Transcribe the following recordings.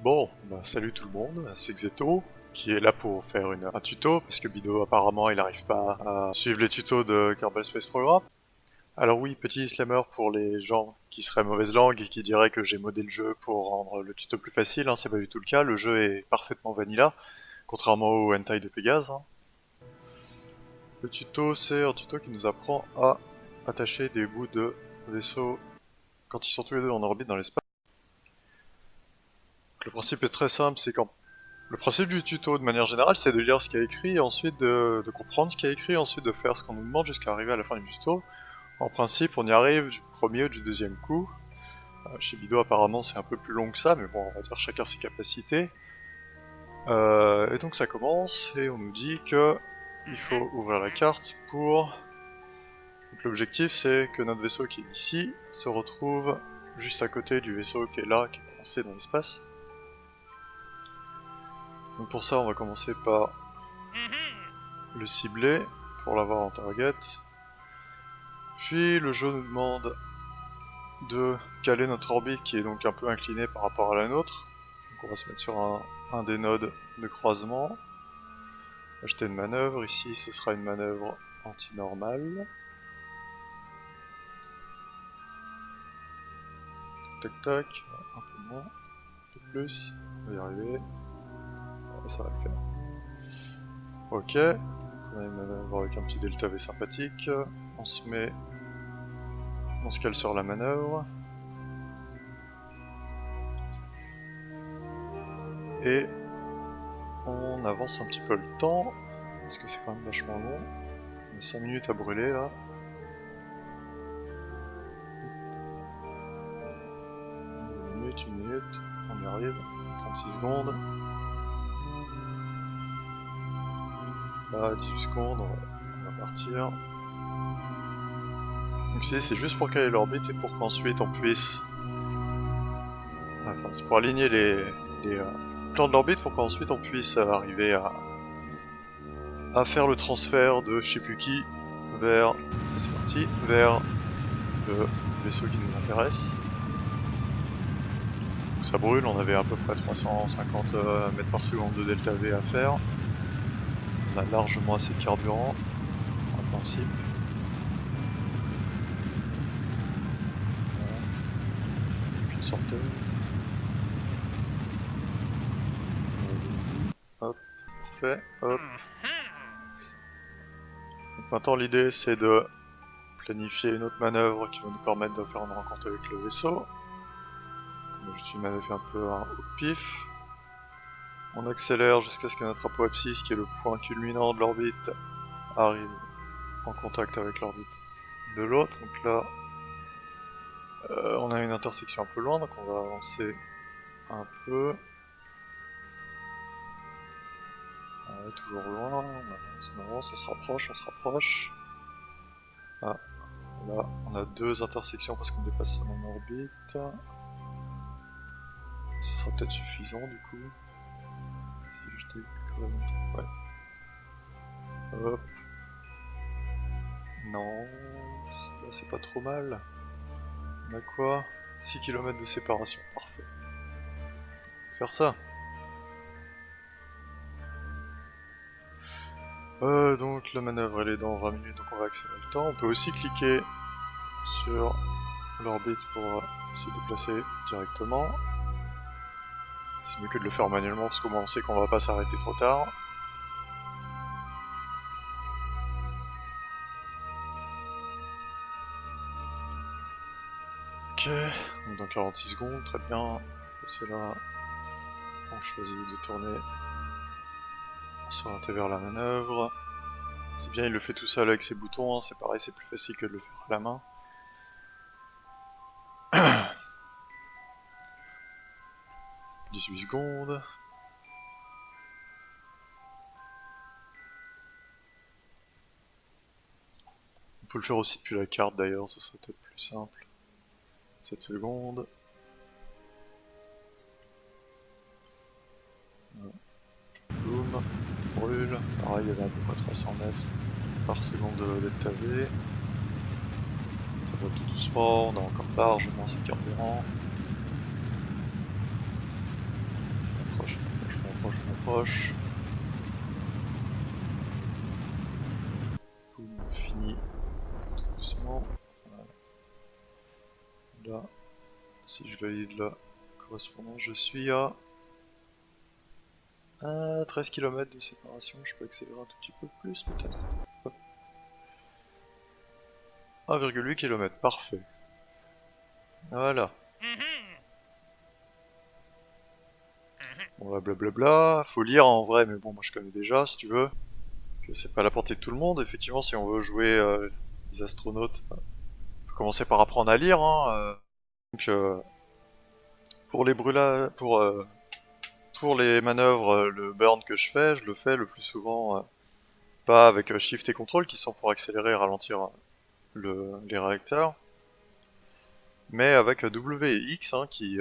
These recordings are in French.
Bon, bah salut tout le monde, c'est Xeto, qui est là pour faire un tuto, parce que Bido apparemment il n'arrive pas à suivre les tutos de Kerbal Space Program. Alors oui, petit disclaimer pour les gens qui seraient mauvaise langue et qui diraient que j'ai modé le jeu pour rendre le tuto plus facile, hein, c'est pas du tout le cas, le jeu est parfaitement vanilla, contrairement au hentai de Pégase. Hein. Le tuto, c'est un tuto qui nous apprend à attacher des bouts de vaisseau quand ils sont tous les deux en orbite dans l'espace. Le principe est très simple, c'est quand le principe du tuto, de manière générale, c'est de lire ce qu'il y a écrit, et ensuite de comprendre ce qu'il y a écrit, et ensuite de faire ce qu'on nous demande jusqu'à arriver à la fin du tuto. En principe, on y arrive du premier ou du deuxième coup. Chez Bido, apparemment, c'est un peu plus long que ça, mais bon, on va dire chacun ses capacités. Et donc ça commence, et on nous dit que il faut ouvrir la carte pour... Donc l'objectif, c'est que notre vaisseau qui est ici se retrouve juste à côté du vaisseau qui est là, qui est coincé dans l'espace. Donc pour ça, on va commencer par le cibler pour l'avoir en target. Puis le jeu nous demande de caler notre orbite qui est donc un peu inclinée par rapport à la nôtre. Donc on va se mettre sur un des nodes de croisement. Acheter une manœuvre, ici ce sera une manœuvre anti-normale. Tac tac, un peu moins, un peu plus, on va y arriver. Et ça va le faire. Ok, on a une manœuvre avec un petit delta V sympathique. On se cale sur la manœuvre. Et on avance un petit peu le temps, parce que c'est quand même vachement long. On a 5 minutes à brûler là. Une minute, on y arrive. 36 secondes. Là, 18 secondes, on va partir. Donc c'est juste pour caler l'orbite et pour qu'ensuite on puisse... Enfin, c'est pour aligner les plans de l'orbite pour qu'ensuite on puisse arriver à faire le transfert de je sais plus qui vers... C'est parti, vers le vaisseau qui nous intéresse. Donc ça brûle, on avait à peu près 350 mètres par seconde de delta V à faire. On a largement assez de carburant, en principe. Une centaine. Hop, parfait, hop. Donc maintenant l'idée c'est de planifier une autre manœuvre qui va nous permettre de faire une rencontre avec le vaisseau. On a juste une manœuvre un peu au pif. On accélère jusqu'à ce que notre apoapsis, qui est le point culminant de l'orbite, arrive en contact avec l'orbite de l'autre. Donc là, on a une intersection un peu loin, donc on va avancer un peu. On est toujours loin, on avance, on se rapproche, on se rapproche. Ah, là, on a deux intersections parce qu'on dépasse son orbite. Ce sera peut-être suffisant du coup. Si je décolle... Ouais. Hop. Non, là c'est pas trop mal. On a quoi? 6 km de séparation, parfait. Faire ça. Donc la manœuvre elle est dans 20 minutes, donc on va accélérer le temps. On peut aussi cliquer sur l'orbite pour se déplacer directement. C'est mieux que de le faire manuellement parce qu'au moins on sait qu'on va pas s'arrêter trop tard. Ok, donc dans 46 secondes, très bien. C'est là, on choisit de tourner, on s'orienter vers la manœuvre. C'est bien, il le fait tout seul avec ses boutons, hein. C'est pareil, c'est plus facile que de le faire à la main. 18 secondes. On peut le faire aussi depuis la carte d'ailleurs, ce serait peut-être plus simple. 7 secondes. Boum, brûle. Pareil, il y avait à peu près 300 mètres par seconde de delta V. Ça va tout doucement, on a encore largement assez de carburant. On approche. Boum, on finit tout doucement. Voilà. Là, si je valide la correspondance, je suis à 13 km de séparation. Je peux accélérer un tout petit peu plus peut-être. 1,8 km, parfait. Voilà. Bon là, blablabla, faut lire en vrai, mais bon, moi je connais déjà, si tu veux. Que c'est pas à la portée de tout le monde. Effectivement, si on veut jouer les astronautes, on peut commencer par apprendre à lire. Hein, donc, pour les brûlages, pour les manœuvres, le burn que je le fais le plus souvent pas avec Shift et Control qui sont pour accélérer et ralentir les réacteurs, mais avec W et X qui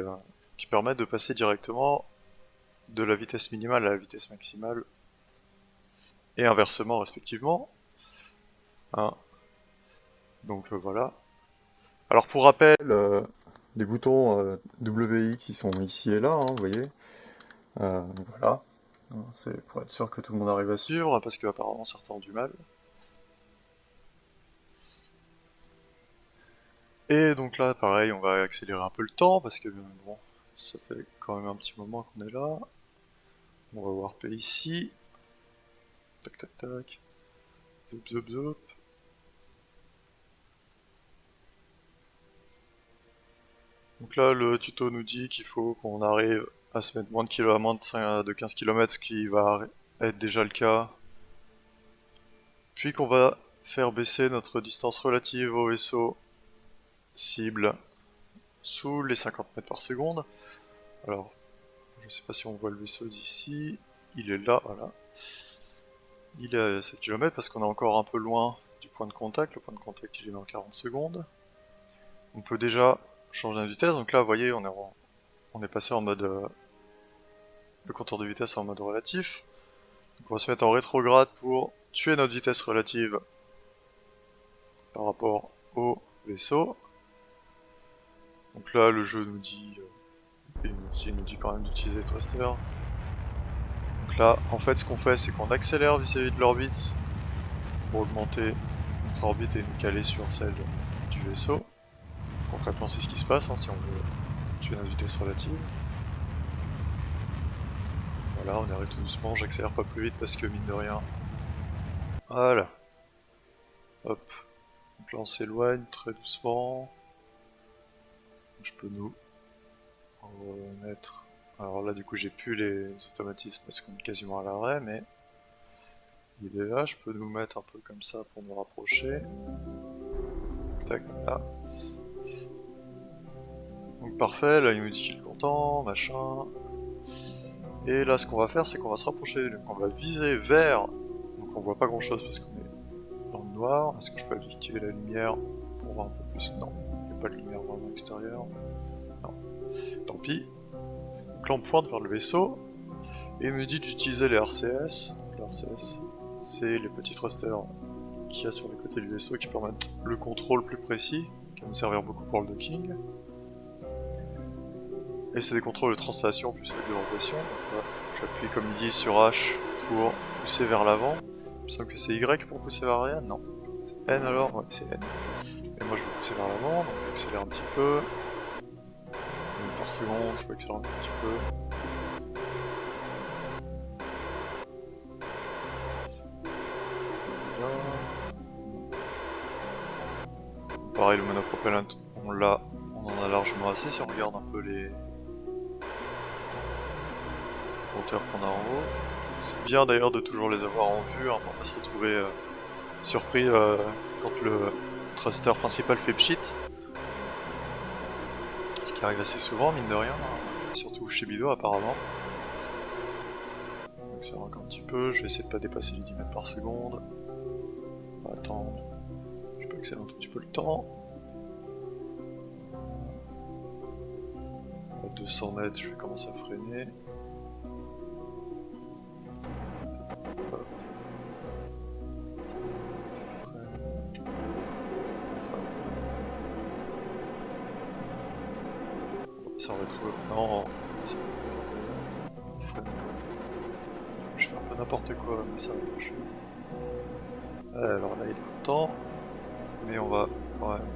permettent de passer directement de la vitesse minimale à la vitesse maximale et inversement respectivement. Hein. Donc voilà. Alors pour rappel, les boutons W et X ils sont ici et là, hein, vous voyez. Voilà. C'est pour être sûr que tout le monde arrive à suivre, parce qu'apparemment certains ont du mal. Et donc là, pareil, on va accélérer un peu le temps, parce que bon, ça fait quand même un petit moment qu'on est là. On va warper ici. Tac tac tac. Zop zop zop. Donc là, le tuto nous dit qu'il faut qu'on arrive à se mettre moins de 15 km, ce qui va être déjà le cas. Puis qu'on va faire baisser notre distance relative au vaisseau cible sous les 50 mètres par seconde. Alors, je sais pas si on voit le vaisseau d'ici. Il est là, voilà. Il est à 7 km parce qu'on est encore un peu loin du point de contact. Le point de contact il est dans 40 secondes. On peut déjà changer de vitesse. Donc là, vous voyez, on est passé en mode... le compteur de vitesse en mode relatif. Donc on va se mettre en rétrograde pour tuer notre vitesse relative par rapport au vaisseau. Donc là, le jeu nous dit... il nous dit quand même d'utiliser thruster. Donc là, en fait, ce qu'on fait, c'est qu'on accélère vis-à-vis de l'orbite pour augmenter notre orbite et nous caler sur celle du vaisseau. Concrètement, c'est ce qui se passe hein, si on veut tuer notre vitesse relative. Voilà, on arrête tout doucement, j'accélère pas plus vite parce que mine de rien. Voilà. Hop. Donc là, on s'éloigne très doucement. Je peux nous remettre. Alors là, du coup, j'ai plus les automatismes parce qu'on est quasiment à l'arrêt, mais il est là. Je peux nous mettre un peu comme ça pour nous rapprocher. Tac, là. Donc parfait, là il nous dit qu'il est content, machin. Et là ce qu'on va faire c'est qu'on va se rapprocher, donc on va viser vers... Donc on voit pas grand chose parce qu'on est dans le noir. Est-ce que je peux activer la lumière pour voir un peu plus? Non, il n'y a pas de lumière vraiment extérieure. Non, tant pis. Donc là on pointe vers le vaisseau, et il nous dit d'utiliser les RCS. Les RCS c'est les petits thrusters qu'il y a sur les côtés du vaisseau qui permettent le contrôle plus précis, qui va nous servir beaucoup pour le docking. Et c'est des contrôles de translation plus de rotation. J'appuie comme il dit sur H pour pousser vers l'avant. Il me semble que c'est Y pour pousser vers l'arrière. Non. C'est N alors? Ouais, c'est N. Et moi je veux pousser vers l'avant, donc j'accélère un petit peu. Par seconde, je peux accélérer un petit peu. Pareil, le monopropellant, on en a largement assez si on regarde un peu les compteurs qu'on a en haut. C'est bien d'ailleurs de toujours les avoir en vue, hein, pour pas se retrouver surpris quand le thruster principal fait pchit. Ce qui arrive assez souvent, mine de rien, hein, surtout chez Bido apparemment. Donc ça manque un petit peu, je vais essayer de pas dépasser les 10 mètres par seconde. On va attendre, je peux accélérer un tout petit peu le temps. À 200 mètres, je vais commencer à freiner. Hop. Ça en rétro. Non, c'est freine. peu n'importe quoi, mais ça va marcher. Alors là, il est content, mais on va quand même.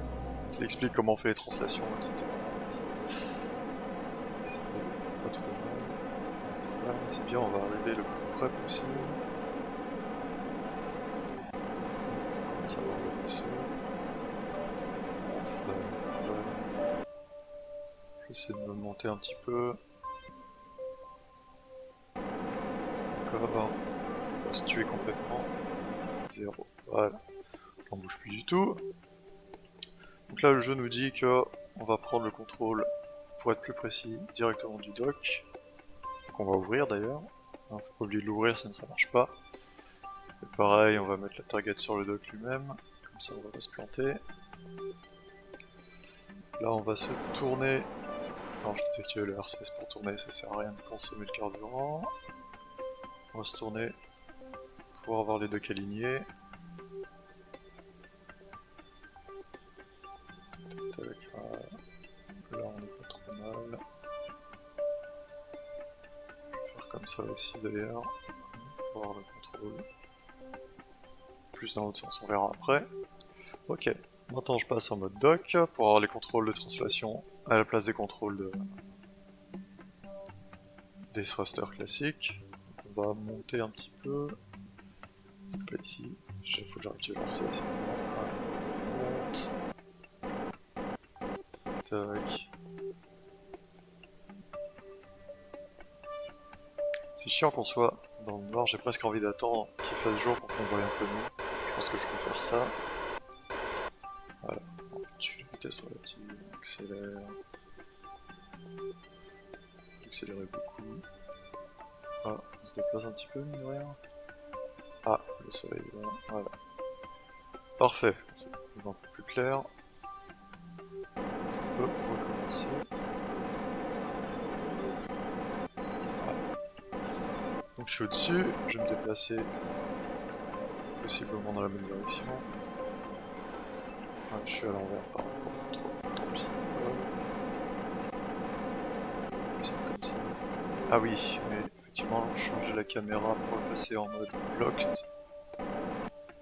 Il explique comment on fait les translations, etc. Pas trop mal. Ouais, c'est bien, on va arriver le plus près possible. On commence à voir le vaisseau. J'essaie de me monter un petit peu. D'accord. On va se tuer complètement. 0. Voilà. On bouge plus du tout. Donc là, le jeu nous dit que on va prendre le contrôle, pour être plus précis, directement du dock. Qu'on va ouvrir d'ailleurs. Faut pas oublier de l'ouvrir, sinon ça marche pas. Et pareil, on va mettre la target sur le dock lui-même. Comme ça, on va pas se planter. Là, on va se tourner. Non, je désactive le RCS pour tourner, ça sert à rien de consommer le carburant. On va se tourner pour avoir les docks alignés. Là, on est pas trop mal. Je vais faire comme ça aussi d'ailleurs, pour avoir le contrôle. Plus dans l'autre sens, on verra après. Ok, maintenant je passe en mode dock pour avoir les contrôles de translation à la place des contrôles des thrusters classiques. On va monter un petit peu. C'est pas ici. Il faut que j'arrive à voir ça. On monte. Tac. C'est chiant qu'on soit dans le noir. J'ai presque envie d'attendre qu'il fasse jour pour qu'on voie un peu mieux. Je pense que je vais faire ça. Voilà. Tu la vitesse relative. Accélère. Accélérer beaucoup. Ah, on se déplace un petit peu, mine de rien. Ah, le soleil, voilà. Parfait. C'est un peu plus clair. On peut recommencer. Voilà. Donc je suis au-dessus, je vais me déplacer possiblement dans la bonne direction. Ah, je suis à l'envers par rapport, tant pis. C'est plus simple comme ça. Ah oui, mais effectivement, changer la caméra pour le passer en mode locked.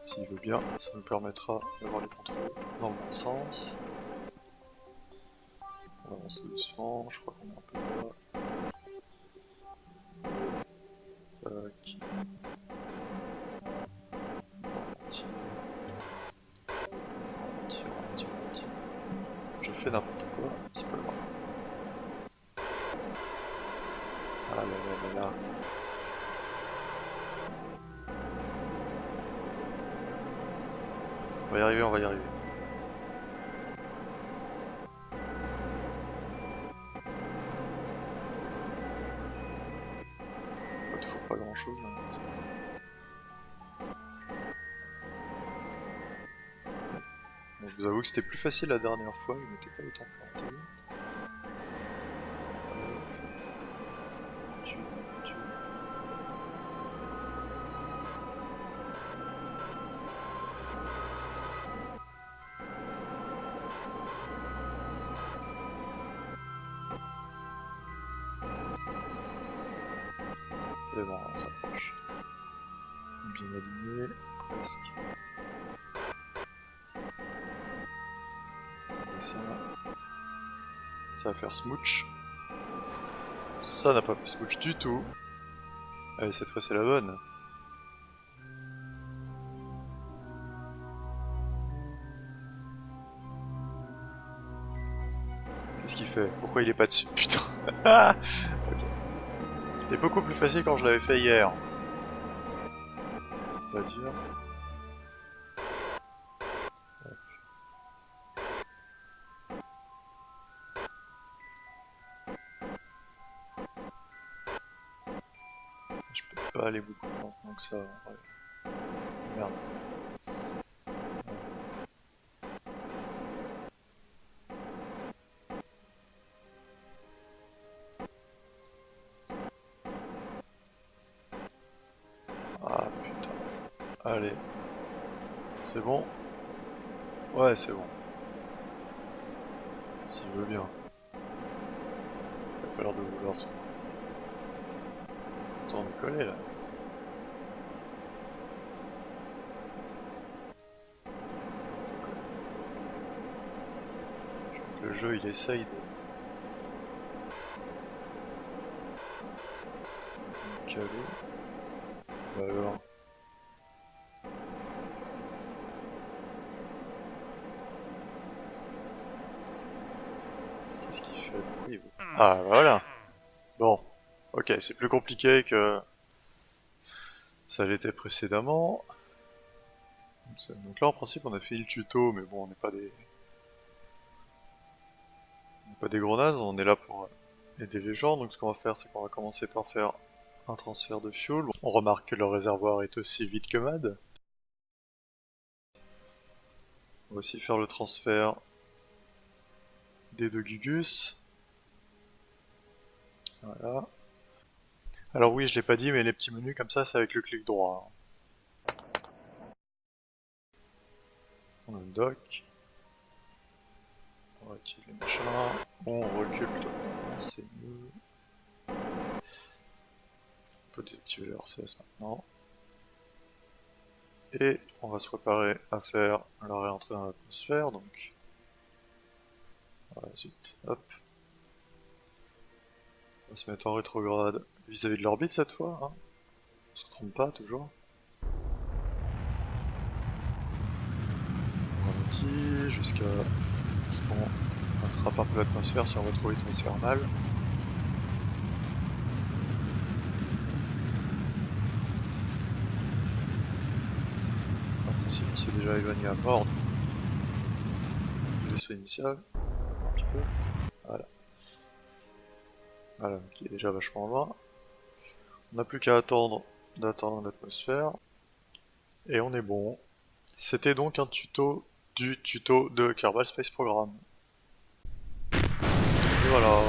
S'il veut bien, ça nous permettra d'avoir les contrôles dans le bon sens. On avance doucement, je crois qu'on est un peu là. Tac. Ralentir. Je fais n'importe quoi, c'est pas grave. Ah là là là là. On va y arriver, on va y arriver. Toujours pas grand chose. Bon, je vous avoue que c'était plus facile la dernière fois, je m'étais pas autant planté. Et bon, on s'approche. Bien aligné, presque. Et ça va faire smooch. Ça n'a pas fait smooch du tout. Allez, cette fois c'est la bonne. Qu'est-ce qu'il fait? Pourquoi il est pas dessus? Putain. Ok. C'était beaucoup plus facile quand je l'avais fait hier. On va dire. Je peux pas aller beaucoup plus lentement que ça. Ouais. Merde. Ah putain. Allez. C'est bon? Ouais, c'est bon. S'il veut bien. Il a pas l'air de vouloir. Attends, on est collé là. le jeu il essaye de caler. Bah alors. Qu'est-ce qu'il fait? Oui, ah voilà. Bon. Ok, c'est plus compliqué que ça l'était précédemment. Donc là en principe on a fait le tuto, mais bon on n'est pas des gros nazes, on est là pour aider les gens. Donc ce qu'on va faire c'est qu'on va commencer par faire un transfert de fuel. On remarque que le réservoir est aussi vide que Mad. On va aussi faire le transfert des deux Gugus. Voilà. Alors oui, je l'ai pas dit, mais les petits menus comme ça, c'est avec le clic droit. On dock. On active les machins. On recule plutôt. C'est mieux. On peut désactiver le RCS maintenant. Et on va se préparer à faire la réentrée dans l'atmosphère, donc... Voilà, zut, hop. On va se mettre en rétrograde vis-à-vis de l'orbite cette fois, hein. On se trompe pas, toujours. On ralentit jusqu'à ce qu'on attrape un peu l'atmosphère si on va trouver l'atmosphère mal. En principe, on s'est déjà éloigné à bord. Le vaisseau initial, un petit peu. Voilà. Voilà, qui est déjà vachement loin. On n'a plus qu'à attendre d'atteindre l'atmosphère. Et on est bon. C'était donc un tuto du tuto de Kerbal Space Program. Et voilà.